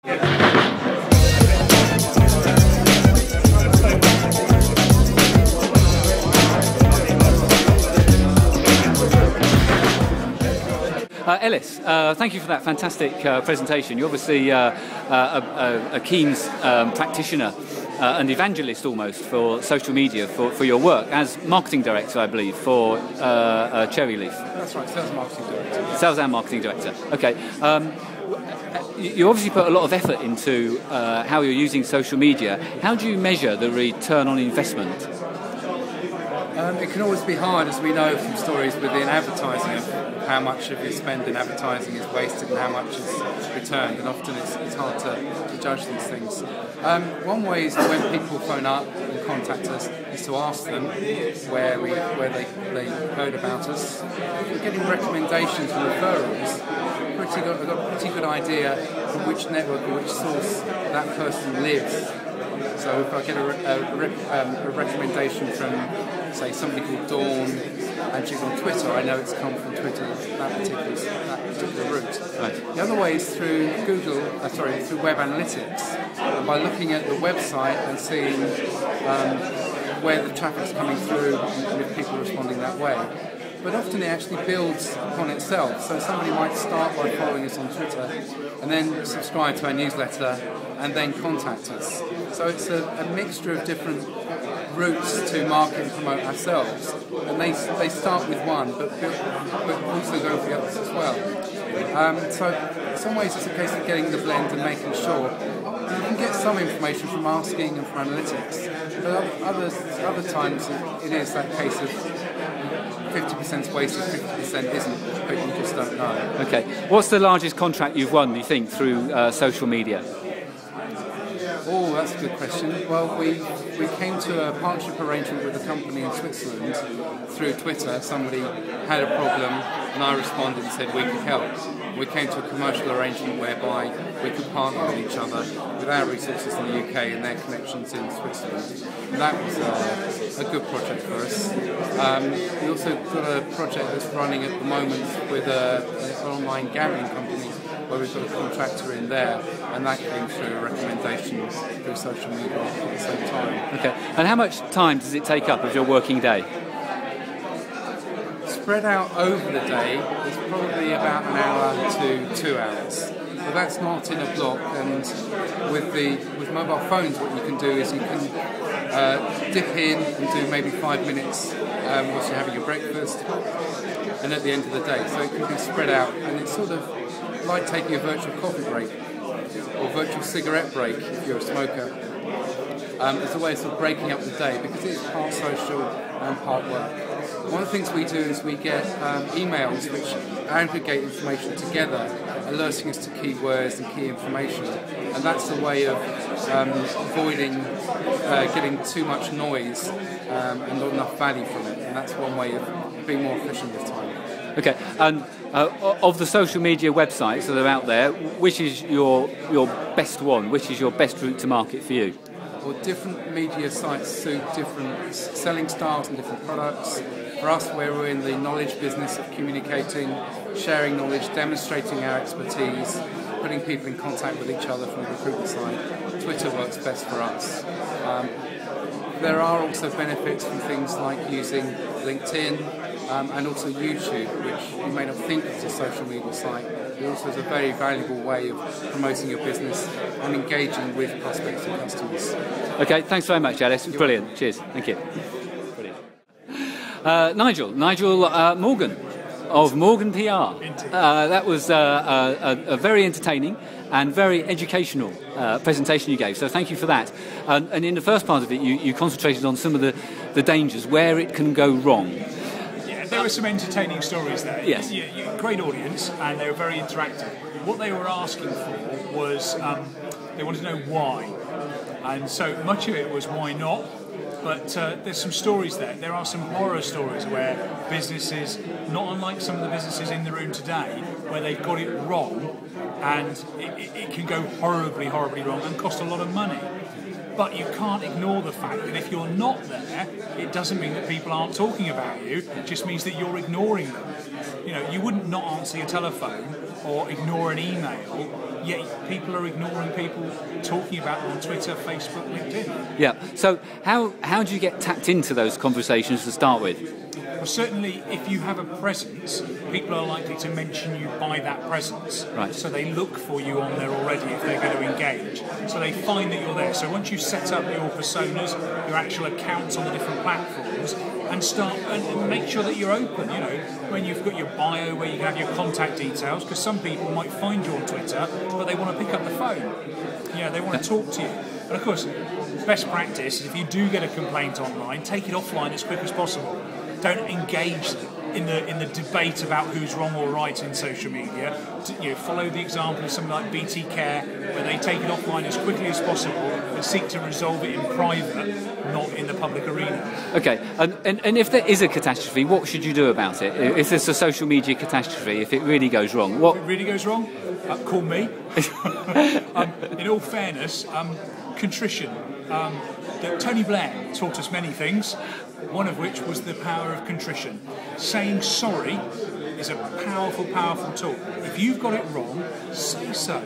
Ellis, thank you for that fantastic presentation. You're obviously a keen practitioner and evangelist almost for social media for your work as marketing director, I believe, for Cherry Leaf. That's right, sales and marketing director. Sales and marketing director. Okay. You obviously put a lot of effort into how you're using social media. How do you measure the return on investment? It can always be hard, as we know from stories within advertising, of how much of your spend in advertising is wasted and how much is returned, and often it's hard to judge these things. One way is when people phone up and contact us is to ask them where they heard about us. We're getting recommendations and referrals. I've got a pretty good idea from which network or which source that person lives. So if I get a recommendation from, say, somebody called Dawn, and she's on Twitter, I know it's come from Twitter, that particular route. Right. The other way is through through web analytics, and by looking at the website and seeing where the traffic's coming through and if people are responding that way. But often it actually builds upon itself. So somebody might start by following us on Twitter and then subscribe to our newsletter and then contact us. So it's a mixture of different routes to market and promote ourselves. And they start with one, but also go for the others as well. So in some ways it's a case of getting the blend and making sure you can get some information from asking and from analytics. But other times it is that case of 50% wasted, 50% isn't, but you just don't know. Okay. What's the largest contract you've won, you think, through social media? Oh, that's a good question. Well, we came to a partnership arrangement with a company in Switzerland through Twitter. Somebody had a problem and I responded and said we could help. We came to a commercial arrangement whereby we could partner with each other with our resources in the UK and their connections in Switzerland. And that was a good project for us. We also got a project that's running at the moment with an online gambling company where we've got a contractor in there, and that came through a recommendation through social media at the same time. Okay. And how much time does it take up of your working day? Spread out over the day, it's probably about an hour to 2 hours. But that's not in a block, and with mobile phones what you can do is you can dip in and do maybe 5 minutes whilst you're having your breakfast, and at the end of the day. So it can be spread out, and it's sort of like taking a virtual coffee break or virtual cigarette break if you're a smoker. It's a way of sort of breaking up the day because it's part social and part work. One of the things we do is we get emails which aggregate information together, alerting us to keywords and key information, and that's a way of avoiding getting too much noise and not enough value from it, and that's one way of being more efficient with time. Okay, and of the social media websites that are out there, which is your best one? Which is your best route to market for you? Well, different media sites suit different selling styles and different products. For us, where we're in the knowledge business of communicating, sharing knowledge, demonstrating our expertise, putting people in contact with each other from the recruitment side, Twitter works best for us. There are also benefits from things like using LinkedIn and also YouTube, which you may not think is a social media site, but also is a very valuable way of promoting your business and engaging with prospects and customers. Okay, thanks very much, Alice. Brilliant. Cheers. Thank you. Brilliant. Nigel Morgan of Morgan PR. That was a very entertaining and very educational presentation you gave, so thank you for that. And in the first part of it, you concentrated on some of the dangers, where it can go wrong. Yeah, there were some entertaining stories there. Yes. Great audience, and they were very interactive. What they were asking for was, they wanted to know why. And so much of it was why not. But there's some stories there. There are some horror stories where businesses, not unlike some of the businesses in the room today, where they've got it wrong, and it can go horribly, horribly wrong and cost a lot of money. But you can't ignore the fact that if you're not there, it doesn't mean that people aren't talking about you. It just means that you're ignoring them. You know, you wouldn't not answer your telephone or ignore an email, yet people are ignoring people talking about them on Twitter, Facebook, LinkedIn. Yeah. So how do you get tapped into those conversations to start with? Well, certainly if you have a presence, people are likely to mention you by that presence. Right. So they look for you on there already if they're going to engage. So they find that you're there. So once you set up your personas, your actual accounts on the different platforms, and start and make sure that you're open, when you've got your bio where you can have your contact details, because some people might find you on Twitter, but they want to pick up the phone. They want to talk to you. And of course, best practice is if you do get a complaint online, take it offline as quick as possible. Don't engage in the debate about who's wrong or right in social media. Follow the example of something like BT Care, where they take it offline as quickly as possible and seek to resolve it in private, not in the public arena. Okay, and if there is a catastrophe, what should you do about it? If there's a social media catastrophe, if it really goes wrong, what? If it really goes wrong, call me. In all fairness, contrition. Tony Blair taught us many things, one of which was the power of contrition. Saying sorry is a powerful, powerful tool. If you've got it wrong, say so.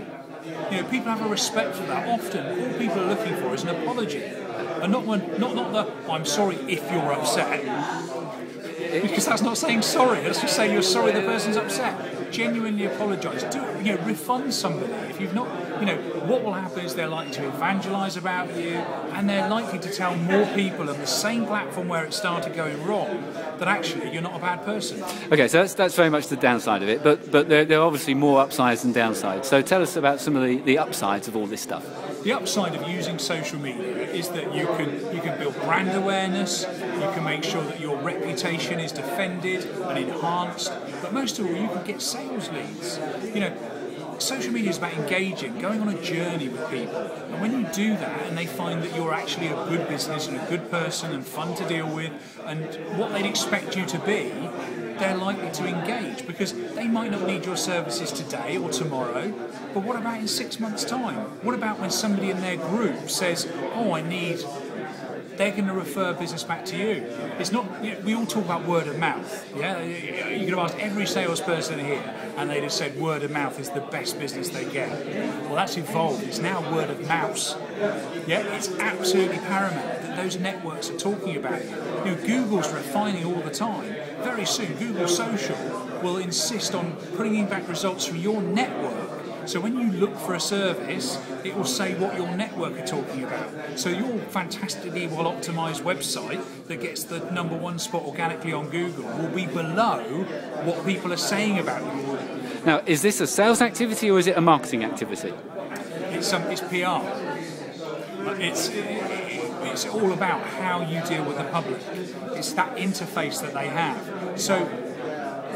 People have a respect for that. Often, all people are looking for is an apology, and not the "I'm sorry if you're upset," because that's not saying sorry. That's just saying you're sorry the person's upset. Genuinely apologise. Do it. Refund somebody if you've not. What will happen is they're likely to evangelise about you, and they're likely to tell more people on the same platform where it started going wrong that actually you're not a bad person. Okay, so that's very much the downside of it, but there are obviously more upsides than downsides. So tell us about some of the upsides of all this stuff. The upside of using social media is that you can build brand awareness, you can make sure that your reputation is defended and enhanced, but most of all, you can get sales leads. Social media is about engaging, going on a journey with people, and when you do that and they find that you're actually a good business and a good person and fun to deal with and what they'd expect you to be, they're likely to engage, because they might not need your services today or tomorrow, but what about in 6 months' time? What about when somebody in their group says, they're going to refer business back to you. It's not. We all talk about word of mouth. Yeah, you could have asked every salesperson here, and they'd have said word of mouth is the best business they get. Well, that's evolved. It's now word of mouse. Yeah, it's absolutely paramount that those networks are talking about you. Google's refining all the time. Very soon, Google Social will insist on bringing back results from your network. So when you look for a service, it will say what your network are talking about. So your fantastically well-optimized website that gets the #1 spot organically on Google will be below what people are saying about you. Now, is this a sales activity or is it a marketing activity? It's PR. It's all about how you deal with the public. It's that interface that they have. So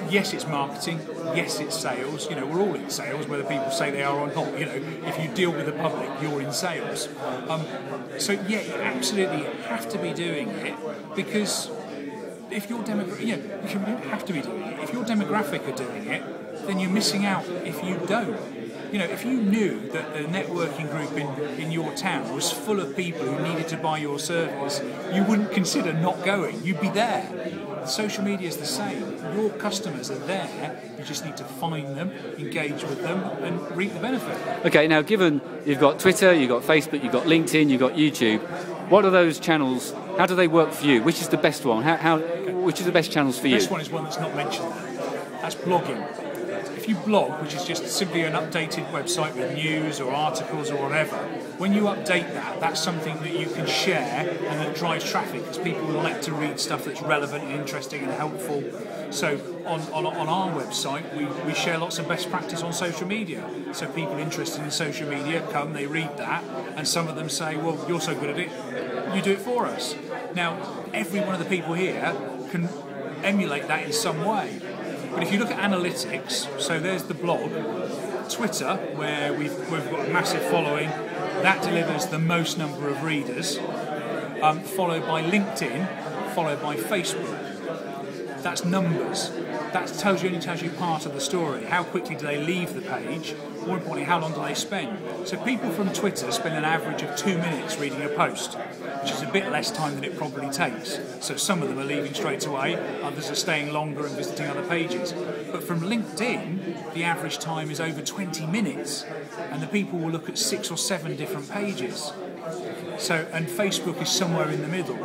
yes, it's marketing. Yes, it's sales. We're all in sales, whether people say they are or not. If you deal with the public, you're in sales. So yeah, you absolutely have to be doing it, because if your you have to be doing it. If your demographic are doing it, then you're missing out if you don't. If you knew that the networking group in your town was full of people who needed to buy your service, you wouldn't consider not going. You'd be there. Social media is the same. Your customers are there. You just need to find them, engage with them, and reap the benefit. Okay, now given you've got Twitter, you've got Facebook, you've got LinkedIn, you've got YouTube, what are those channels? How do they work for you? Which is the best one? Which is the best channels for you? The best one is one that's not mentioned. That's blogging. If you blog, which is just simply an updated website with news or articles or whatever, when you update that, that's something that you can share and that drives traffic, because people like to read stuff that's relevant and interesting and helpful. So on our website, we share lots of best practice on social media. So people interested in social media come, they read that, and some of them say, well, you're so good at it, you do it for us. Now, every one of the people here can emulate that in some way. But if you look at analytics, so there's the blog, Twitter, where we've got a massive following, that delivers the most number of readers, followed by LinkedIn, followed by Facebook. That's numbers. that only tells you part of the story. How quickly do they leave the page? More importantly, how long do they spend? So people from Twitter spend an average of 2 minutes reading a post, which is a bit less time than it probably takes. So some of them are leaving straight away, others are staying longer and visiting other pages. But from LinkedIn, the average time is over 20 minutes, and the people will look at 6 or 7 different pages. So, and Facebook is somewhere in the middle.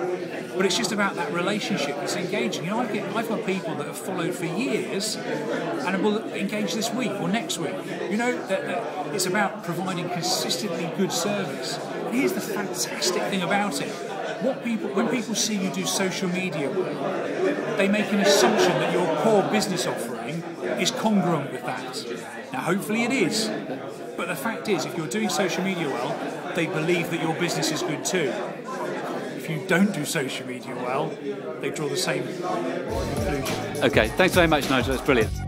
But it's just about that relationship. It's engaging. You know, I've got people that have followed for years and will engage this week or next week. You know, that it's about providing consistently good service. And here's the fantastic thing about it. When people see you do social media work, they make an assumption that your core business offering is congruent with that. Now, hopefully it is. But the fact is, if you're doing social media well, they believe that your business is good too. If you don't do social media well, they draw the same conclusion. Okay, thanks very much, Nigel. That's brilliant.